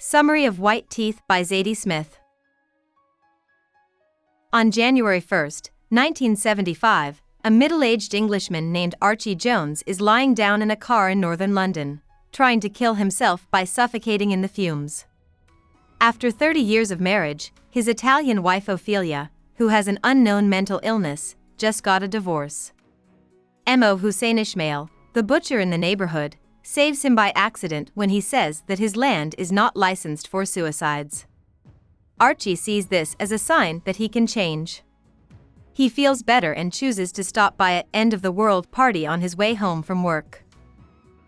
Summary of White Teeth by Zadie Smith. On January 1, 1975, a middle-aged Englishman named Archie Jones is lying down in a car in northern London, trying to kill himself by suffocating in the fumes. After 30 years of marriage, his Italian wife Ophelia, who has an unknown mental illness, just got a divorce. Mo Hussein Ismail, the butcher in the neighborhood, saves him by accident when he says that his land is not licensed for suicides. Archie sees this as a sign that he can change. He feels better and chooses to stop by an end-of-the-world party on his way home from work.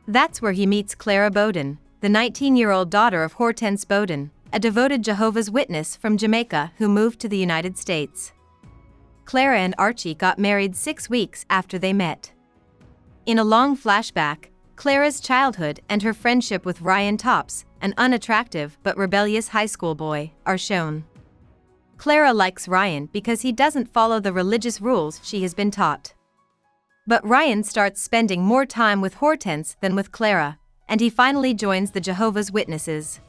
That's where he meets Clara Bowden, the 19-year-old daughter of Hortense Bowden, a devoted Jehovah's Witness from Jamaica who moved to the United States. Clara and Archie got married 6 weeks after they met. In a long flashback, Clara's childhood and her friendship with Ryan Topps, an unattractive but rebellious high school boy, are shown. Clara likes Ryan because he doesn't follow the religious rules she has been taught. But Ryan starts spending more time with Hortense than with Clara, and he finally joins the Jehovah's Witnesses.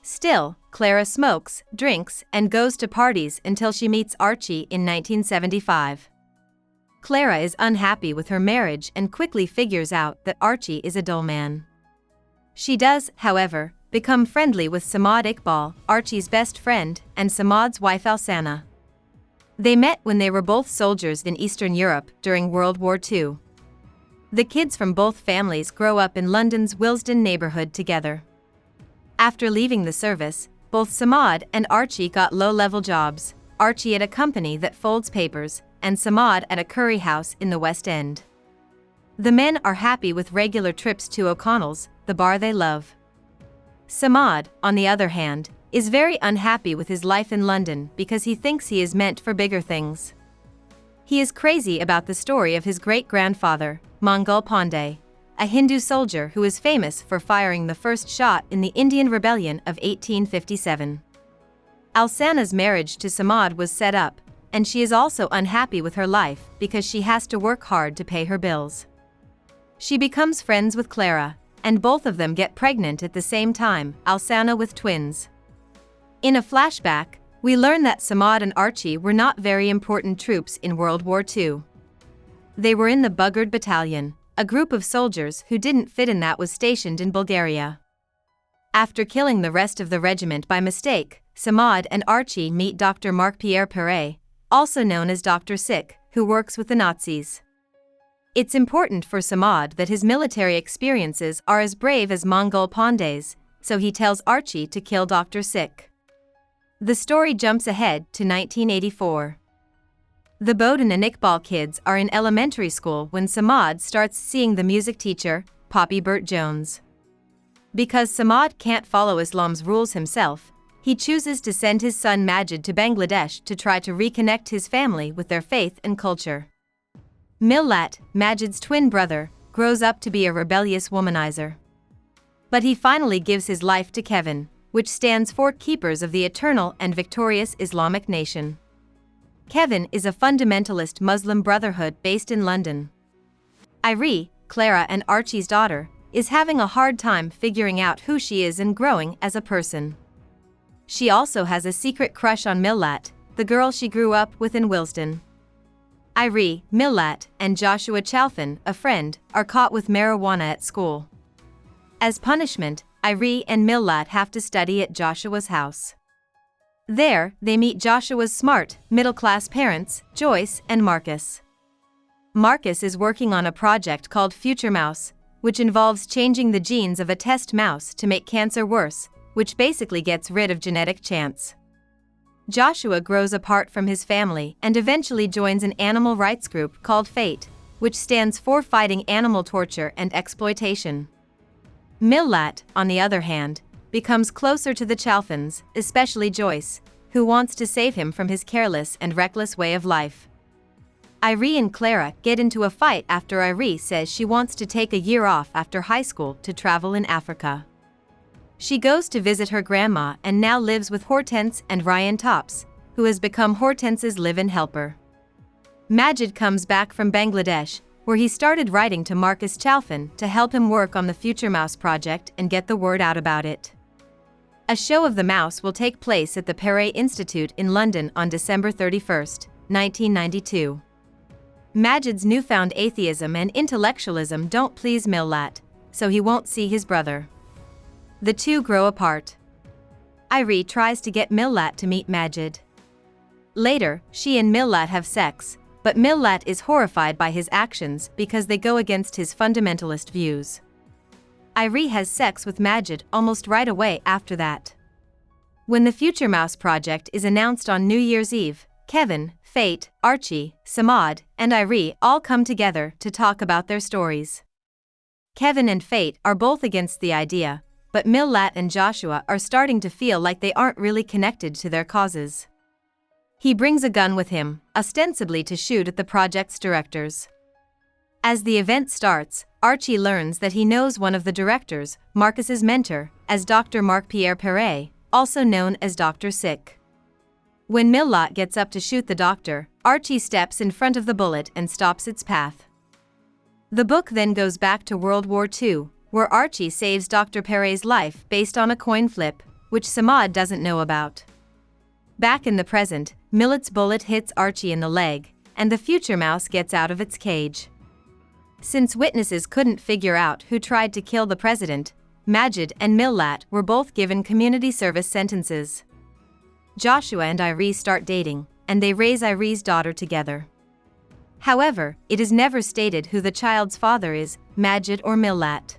Still, Clara smokes, drinks, and goes to parties until she meets Archie in 1975. Clara is unhappy with her marriage and quickly figures out that Archie is a dull man. She does, however, become friendly with Samad Iqbal, Archie's best friend, and Samad's wife Alsana. They met when they were both soldiers in Eastern Europe during World War II. The kids from both families grow up in London's Willesden neighborhood together. After leaving the service, both Samad and Archie got low-level jobs, Archie at a company that folds papers, and Samad at a curry house in the West End. The men are happy with regular trips to O'Connell's, the bar they love. Samad, on the other hand, is very unhappy with his life in London because he thinks he is meant for bigger things. He is crazy about the story of his great-grandfather, Mangal Pandey, a Hindu soldier who is famous for firing the first shot in the Indian Rebellion of 1857. Alsana's marriage to Samad was set up, and she is also unhappy with her life because she has to work hard to pay her bills. She becomes friends with Clara, and both of them get pregnant at the same time, Alsana with twins. In a flashback, we learn that Samad and Archie were not very important troops in World War II. They were in the Buggered Battalion, a group of soldiers who didn't fit in that was stationed in Bulgaria. After killing the rest of the regiment by mistake, Samad and Archie meet Dr. Marc-Pierre Perret, also known as Dr. Sick, who works with the Nazis. It's important for Samad that his military experiences are as brave as Mangal Pandey's, so he tells Archie to kill Dr. Sick. The story jumps ahead to 1984. The Bowden and Iqbal kids are in elementary school when Samad starts seeing the music teacher, Poppy Burt Jones. Because Samad can't follow Islam's rules himself, he chooses to send his son Majid to Bangladesh to try to reconnect his family with their faith and culture. Millat, Majid's twin brother, grows up to be a rebellious womanizer. But he finally gives his life to Kevin, which stands for Keepers of the Eternal and Victorious Islamic Nation. Kevin is a fundamentalist Muslim brotherhood based in London. Irie, Clara and Archie's daughter, is having a hard time figuring out who she is and growing as a person. She also has a secret crush on Millat, the girl she grew up with in Willesden. Irie, Millat, and Joshua Chalfin, a friend, are caught with marijuana at school. As punishment, Irie and Millat have to study at Joshua's house. There, they meet Joshua's smart, middle-class parents, Joyce and Marcus. Marcus is working on a project called Future Mouse, which involves changing the genes of a test mouse to make cancer worse, which basically gets rid of genetic chance. Joshua grows apart from his family and eventually joins an animal rights group called FATE, which stands for Fighting Animal Torture and Exploitation. Millat, on the other hand, becomes closer to the Chalfins, especially Joyce, who wants to save him from his careless and reckless way of life. Irie and Clara get into a fight after Irie says she wants to take a year off after high school to travel in Africa. She goes to visit her grandma and now lives with Hortense and Ryan Topps, who has become Hortense's live-in helper. Majid comes back from Bangladesh, where he started writing to Marcus Chalfin to help him work on the Future Mouse project and get the word out about it. A show of the mouse will take place at the Perret Institute in London on December 31, 1992. Majid's newfound atheism and intellectualism don't please Millat, so he won't see his brother. The two grow apart. Irie tries to get Millat to meet Majid. Later, she and Millat have sex, but Millat is horrified by his actions because they go against his fundamentalist views. Irie has sex with Majid almost right away after that. When the Future Mouse project is announced on New Year's Eve, Kevin, Fate, Archie, Samad, and Irie all come together to talk about their stories. Kevin and Fate are both against the idea, but Millat and Joshua are starting to feel like they aren't really connected to their causes. He brings a gun with him, ostensibly to shoot at the project's directors. As the event starts, Archie learns that he knows one of the directors, Marcus's mentor, as Dr. Marc-Pierre Perret, also known as Dr. Sick. When Millat gets up to shoot the doctor, Archie steps in front of the bullet and stops its path. The book then goes back to World War II, where Archie saves Dr. Perret's life based on a coin flip, which Samad doesn't know about. Back in the present, Millet's bullet hits Archie in the leg, and the future mouse gets out of its cage. Since witnesses couldn't figure out who tried to kill the president, Majid and Millat were both given community service sentences. Joshua and Irie start dating, and they raise Irie's daughter together. However, it is never stated who the child's father is, Majid or Millat.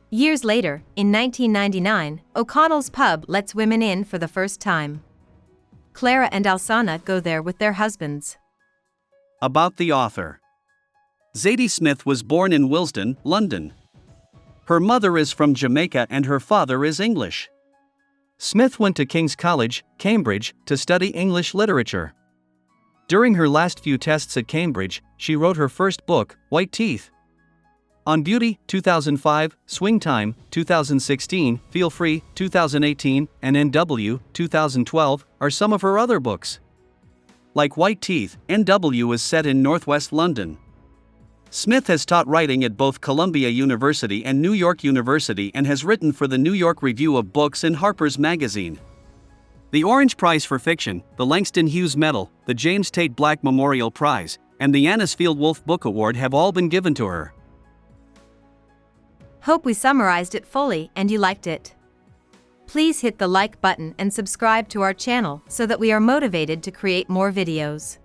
Years later, in 1999, O'Connell's pub lets women in for the first time. Clara and Alsana go there with their husbands. About the author. Zadie Smith was born in Willesden, London. Her mother is from Jamaica and her father is English. Smith went to King's College, Cambridge, to study English literature. During her last few tests at Cambridge, she wrote her first book, White Teeth. On Beauty, 2005, Swing Time, 2016, Feel Free, 2018, and NW, 2012, are some of her other books. Like White Teeth, NW is set in Northwest London. Smith has taught writing at both Columbia University and New York University and has written for the New York Review of Books and Harper's Magazine. The Orange Prize for Fiction, the Langston Hughes Medal, the James Tate Black Memorial Prize, and the Anisfield Wolf Book Award have all been given to her. Hope we summarized it fully and you liked it. Please hit the like button and subscribe to our channel so that we are motivated to create more videos.